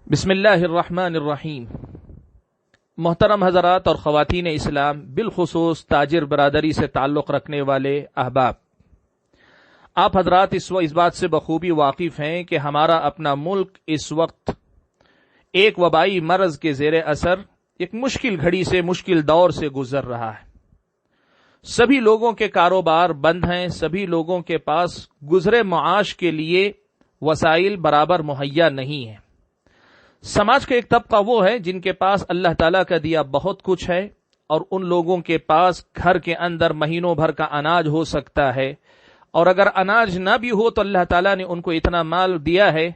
بسم اللہ الرحمن الرحیم۔ محترم حضرات اور خواتین اسلام، بالخصوص تاجر برادری سے تعلق رکھنے والے احباب، آپ حضرات اس بات سے بخوبی واقف ہیں کہ ہمارا اپنا ملک اس وقت ایک وبائی مرض کے زیر اثر ایک مشکل گھڑی سے، مشکل دور سے گزر رہا ہے۔ سبھی لوگوں کے کاروبار بند ہیں، سبھی لوگوں کے پاس گزرے معاش کے لیے وسائل برابر مہیا نہیں ہیں۔ سماج کا ایک طبقہ وہ ہے جن کے پاس اللہ تعالیٰ کا دیا بہت کچھ ہے، اور ان لوگوں کے پاس گھر کے اندر مہینوں بھر کا اناج ہو سکتا ہے، اور اگر اناج نہ بھی ہو تو اللہ تعالیٰ نے ان کو اتنا مال دیا ہے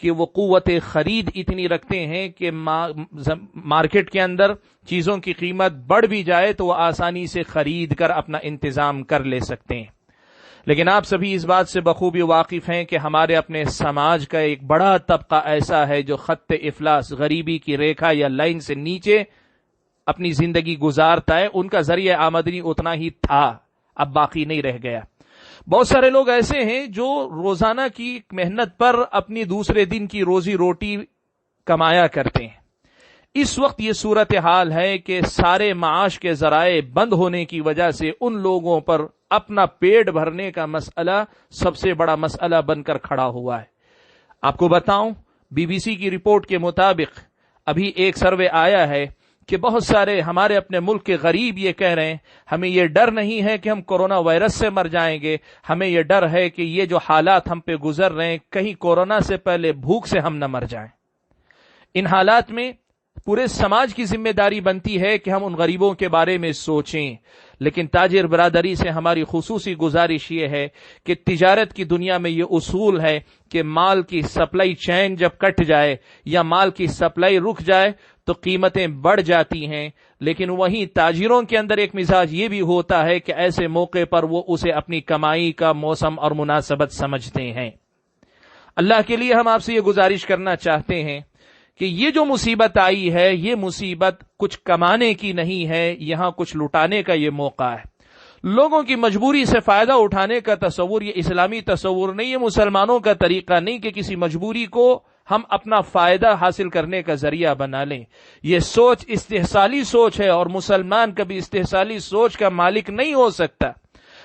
کہ وہ قوت خرید اتنی رکھتے ہیں کہ مارکیٹ کے اندر چیزوں کی قیمت بڑھ بھی جائے تو وہ آسانی سے خرید کر اپنا انتظام کر لے سکتے ہیں۔ لیکن آپ سبھی اس بات سے بخوبی واقف ہیں کہ ہمارے اپنے سماج کا ایک بڑا طبقہ ایسا ہے جو خط افلاس، غریبی کی ریکھا یا لائن سے نیچے اپنی زندگی گزارتا ہے۔ ان کا ذریعہ آمدنی اتنا ہی تھا، اب باقی نہیں رہ گیا۔ بہت سارے لوگ ایسے ہیں جو روزانہ کی محنت پر اپنی دوسرے دن کی روزی روٹی کمایا کرتے ہیں۔ اس وقت یہ صورتحال ہے کہ سارے معاش کے ذرائع بند ہونے کی وجہ سے ان لوگوں پر اپنا پیٹ بھرنے کا مسئلہ سب سے بڑا مسئلہ بن کر کھڑا ہوا ہے۔ آپ کو بتاؤں، بی بی سی کی رپورٹ کے مطابق ابھی ایک سروے آیا ہے کہ بہت سارے ہمارے اپنے ملک کے غریب یہ کہہ رہے ہیں ہمیں یہ ڈر نہیں ہے کہ ہم کورونا وائرس سے مر جائیں گے، ہمیں یہ ڈر ہے کہ یہ جو حالات ہم پہ گزر رہے ہیں کہیں کورونا سے پہلے بھوک سے ہم نہ مر جائیں۔ ان حالات میں پورے سماج کی ذمہ داری بنتی ہے کہ ہم ان غریبوں کے بارے میں سوچیں۔ لیکن تاجر برادری سے ہماری خصوصی گزارش یہ ہے کہ تجارت کی دنیا میں یہ اصول ہے کہ مال کی سپلائی چین جب کٹ جائے یا مال کی سپلائی رک جائے تو قیمتیں بڑھ جاتی ہیں، لیکن وہیں تاجروں کے اندر ایک مزاج یہ بھی ہوتا ہے کہ ایسے موقع پر وہ اسے اپنی کمائی کا موسم اور مناسبت سمجھتے ہیں۔ اللہ کے لیے ہم آپ سے یہ گزارش کرنا چاہتے ہیں کہ یہ جو مصیبت آئی ہے یہ مصیبت کچھ کمانے کی نہیں ہے، یہاں کچھ لٹانے کا یہ موقع ہے۔ لوگوں کی مجبوری سے فائدہ اٹھانے کا تصور یہ اسلامی تصور نہیں، یہ مسلمانوں کا طریقہ نہیں کہ کسی مجبوری کو ہم اپنا فائدہ حاصل کرنے کا ذریعہ بنا لیں۔ یہ سوچ استحصالی سوچ ہے، اور مسلمان کبھی استحصالی سوچ کا مالک نہیں ہو سکتا۔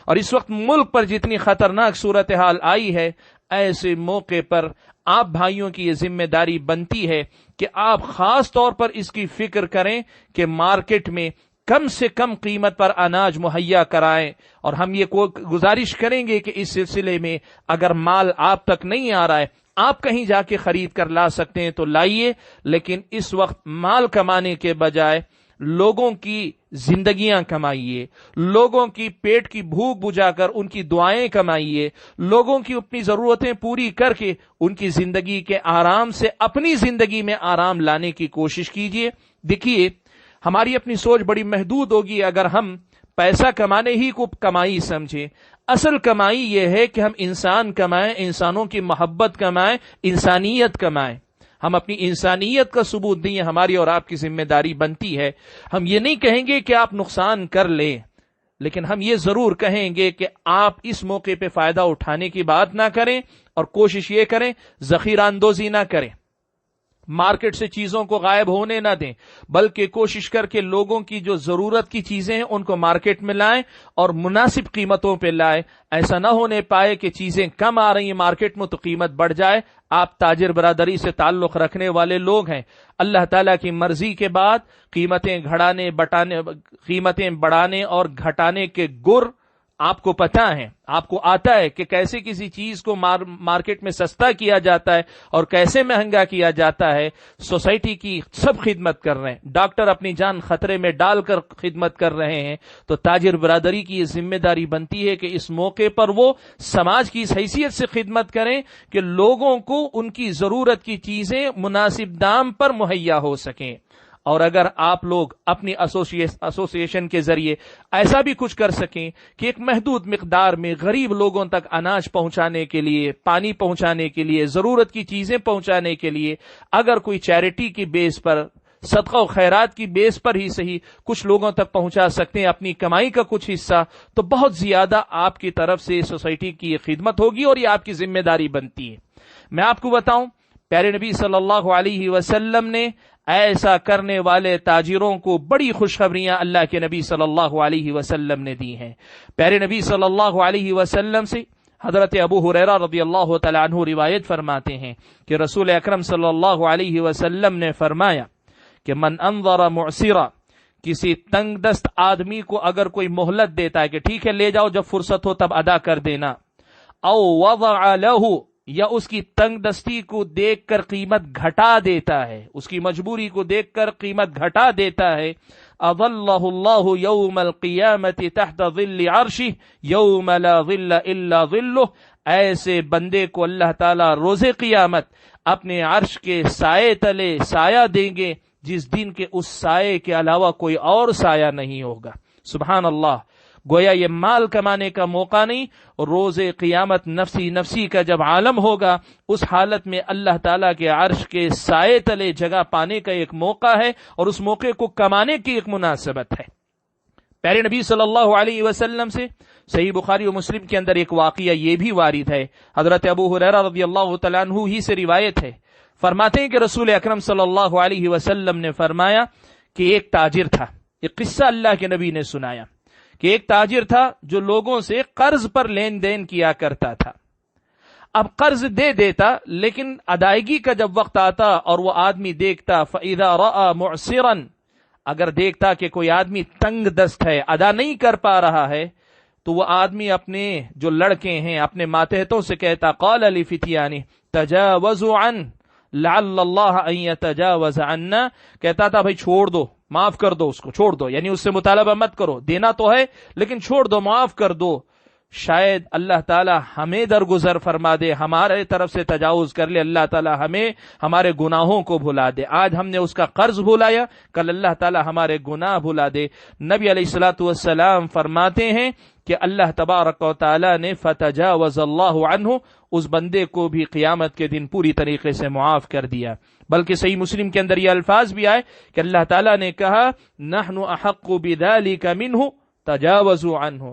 اور اس وقت ملک پر جتنی خطرناک صورتحال آئی ہے، ایسے موقع پر آپ بھائیوں کی یہ ذمہ داری بنتی ہے کہ آپ خاص طور پر اس کی فکر کریں کہ مارکیٹ میں کم سے کم قیمت پر اناج مہیا کرائیں، اور ہم یہ گزارش کریں گے کہ اس سلسلے میں اگر مال آپ تک نہیں آ رہا ہے، آپ کہیں جا کے خرید کر لا سکتے ہیں تو لائیے، لیکن اس وقت مال کمانے کے بجائے لوگوں کی زندگیاں کمائیے، لوگوں کی پیٹ کی بھوک بجھا کر ان کی دعائیں کمائیے، لوگوں کی اپنی ضرورتیں پوری کر کے ان کی زندگی کے آرام سے اپنی زندگی میں آرام لانے کی کوشش کیجیے۔ دیکھیے، ہماری اپنی سوچ بڑی محدود ہوگی اگر ہم پیسہ کمانے ہی کو کمائی سمجھیں۔ اصل کمائی یہ ہے کہ ہم انسان کمائیں، انسانوں کی محبت کمائیں، انسانیت کمائیں۔ ہم اپنی انسانیت کا ثبوت دیں، ہماری اور آپ کی ذمہ داری بنتی ہے۔ ہم یہ نہیں کہیں گے کہ آپ نقصان کر لیں، لیکن ہم یہ ضرور کہیں گے کہ آپ اس موقع پہ فائدہ اٹھانے کی بات نہ کریں، اور کوشش یہ کریں ذخیرہ اندوزی نہ کریں، مارکیٹ سے چیزوں کو غائب ہونے نہ دیں، بلکہ کوشش کر کے لوگوں کی جو ضرورت کی چیزیں ہیں ان کو مارکیٹ میں لائیں اور مناسب قیمتوں پہ لائیں۔ ایسا نہ ہونے پائے کہ چیزیں کم آ رہی ہیں مارکیٹ میں تو قیمت بڑھ جائے۔ آپ تاجر برادری سے تعلق رکھنے والے لوگ ہیں، اللہ تعالیٰ کی مرضی کے بعد قیمتیں بڑھانے اور گھٹانے کے گر آپ کو پتہ ہے، آپ کو آتا ہے کہ کیسے کسی چیز کو مارکیٹ میں سستا کیا جاتا ہے اور کیسے مہنگا کیا جاتا ہے۔ سوسائٹی کی سب خدمت کر رہے ہیں، ڈاکٹر اپنی جان خطرے میں ڈال کر خدمت کر رہے ہیں، تو تاجر برادری کی یہ ذمہ داری بنتی ہے کہ اس موقع پر وہ سماج کی اس حیثیت سے خدمت کریں کہ لوگوں کو ان کی ضرورت کی چیزیں مناسب دام پر مہیا ہو سکیں۔ اور اگر آپ لوگ اپنی ایسوسیشن کے ذریعے ایسا بھی کچھ کر سکیں کہ ایک محدود مقدار میں غریب لوگوں تک اناج پہنچانے کے لیے، پانی پہنچانے کے لیے، ضرورت کی چیزیں پہنچانے کے لیے اگر کوئی چیریٹی کی بیس پر، صدقہ و خیرات کی بیس پر ہی صحیح کچھ لوگوں تک پہنچا سکتے ہیں اپنی کمائی کا کچھ حصہ، تو بہت زیادہ آپ کی طرف سے سوسائٹی کی یہ خدمت ہوگی اور یہ آپ کی ذمہ داری بنتی ہے۔ میں آپ کو بتاؤں، پیارے نبی صلی اللہ علیہ وسلم نے ایسا کرنے والے تاجروں کو بڑی خوشخبریاں اللہ کے نبی صلی اللہ علیہ وسلم نے دی ہیں۔ پیارے نبی صلی اللہ علیہ وسلم سے حضرت ابو ہریرہ رضی اللہ تعالیٰ عنہ روایت فرماتے ہیں کہ رسول اکرم صلی اللہ علیہ وسلم نے فرمایا کہ من انظر معسرا، کسی تنگ دست آدمی کو اگر کوئی مہلت دیتا ہے کہ ٹھیک ہے لے جاؤ، جب فرصت ہو تب ادا کر دینا، او وضع له، یا اس کی تنگ دستی کو دیکھ کر قیمت گھٹا دیتا ہے، اس کی مجبوری کو دیکھ کر قیمت گھٹا دیتا ہے، اظلہ اللہ یوم القیامت تحت ظل عرشہ یوم لا ظل الا ظلہ، ایسے بندے کو اللہ تعالی روز قیامت اپنے عرش کے سائے تلے سایہ دیں گے جس دن کے اس سائے کے علاوہ کوئی اور سایہ نہیں ہوگا۔ سبحان اللہ، گویا یہ مال کمانے کا موقع نہیں، روز قیامت نفسی نفسی کا جب عالم ہوگا اس حالت میں اللہ تعالیٰ کے عرش کے سائے تلے جگہ پانے کا ایک موقع ہے، اور اس موقع کو کمانے کی ایک مناسبت ہے۔ پیارے نبی صلی اللہ علیہ وسلم سے صحیح بخاری و مسلم کے اندر ایک واقعہ یہ بھی وارد ہے، حضرت ابو ہریرہ رضی اللہ تعالیٰ عنہ ہی سے روایت ہے، فرماتے ہیں کہ رسول اکرم صلی اللہ علیہ وسلم نے فرمایا کہ ایک تاجر تھا، ایک قصہ اللہ کے نبی نے سنایا کہ ایک تاجر تھا جو لوگوں سے قرض پر لین دین کیا کرتا تھا۔ اب قرض دے دیتا، لیکن ادائیگی کا جب وقت آتا اور وہ آدمی دیکھتا فَإِذَا رَأَى مُعْسِرًا، اگر دیکھتا کہ کوئی آدمی تنگ دست ہے، ادا نہیں کر پا رہا ہے، تو وہ آدمی اپنے جو لڑکے ہیں، اپنے ماتحتوں سے کہتا قال لفتیانہ تجاوزوا عنہ لعل اللہ ان یتجاوز عنا، کہتا تھا بھائی چھوڑ دو، معاف کر دو، اس کو چھوڑ دو، یعنی اس سے مطالبہ مت کرو، دینا تو ہے لیکن چھوڑ دو، معاف کر دو، شاید اللہ تعالی ہمیں درگزر فرما دے، ہمارے طرف سے تجاوز کر لے، اللہ تعالی ہمیں ہمارے گناہوں کو بھلا دے۔ آج ہم نے اس کا قرض بھلایا، کل اللہ تعالی ہمارے گناہ بھلا دے۔ نبی علیہ الصلوۃ والسلام فرماتے ہیں کہ اللہ تبارک و تعالی نے فتجاوز اللہ عنہ، اس بندے کو بھی قیامت کے دن پوری طریقے سے معاف کر دیا۔ بلکہ صحیح مسلم کے اندر یہ الفاظ بھی آئے کہ اللہ تعالیٰ نے کہا نحن احق بذلک منہ تجاوزوا عنہ،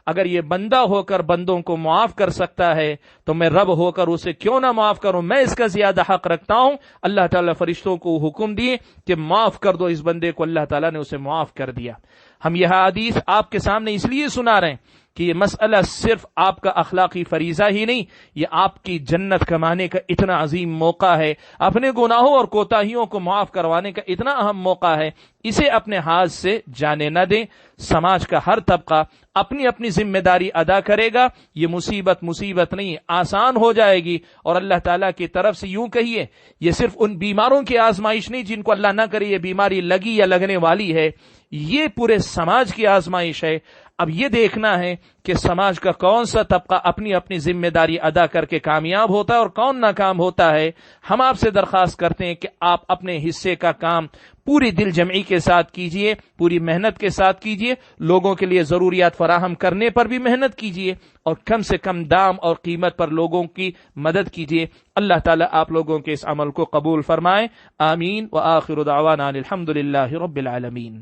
اگر یہ بندہ ہو کر بندوں کو معاف کر سکتا ہے تو میں رب ہو کر اسے کیوں نہ معاف کروں، میں اس کا زیادہ حق رکھتا ہوں۔ اللہ تعالیٰ فرشتوں کو حکم دیے کہ معاف کر دو اس بندے کو، اللہ تعالیٰ نے اسے معاف کر دیا۔ ہم یہ حدیث آپ کے سامنے اس لیے سنا رہے ہیں کہ یہ مسئلہ صرف آپ کا اخلاقی فریضہ ہی نہیں، یہ آپ کی جنت کمانے کا اتنا عظیم موقع ہے، اپنے گناہوں اور کوتاہیوں کو معاف کروانے کا اتنا اہم موقع ہے، اسے اپنے ہاتھ سے جانے نہ دیں۔ سماج کا ہر طبقہ اپنی اپنی ذمہ داری ادا کرے گا، یہ مصیبت نہیں، آسان ہو جائے گی، اور اللہ تعالیٰ کی طرف سے یوں کہیے یہ صرف ان بیماروں کی آزمائش نہیں جن کو اللہ نہ کرے یہ بیماری لگی یا لگنے والی ہے، یہ پورے سماج کی آزمائش ہے۔ اب یہ دیکھنا ہے کہ سماج کا کون سا طبقہ اپنی اپنی ذمہ داری ادا کر کے کامیاب ہوتا ہے اور کون ناکام ہوتا ہے۔ ہم آپ سے درخواست کرتے ہیں کہ آپ اپنے حصے کا کام پوری دل جمعی کے ساتھ کیجئے، پوری محنت کے ساتھ کیجئے، لوگوں کے لیے ضروریات فراہم کرنے پر بھی محنت کیجئے، اور کم سے کم دام اور قیمت پر لوگوں کی مدد کیجئے۔ اللہ تعالیٰ آپ لوگوں کے اس عمل کو قبول فرمائے، آمین۔ وآخر دعوانا الحمد للہ رب العالمین۔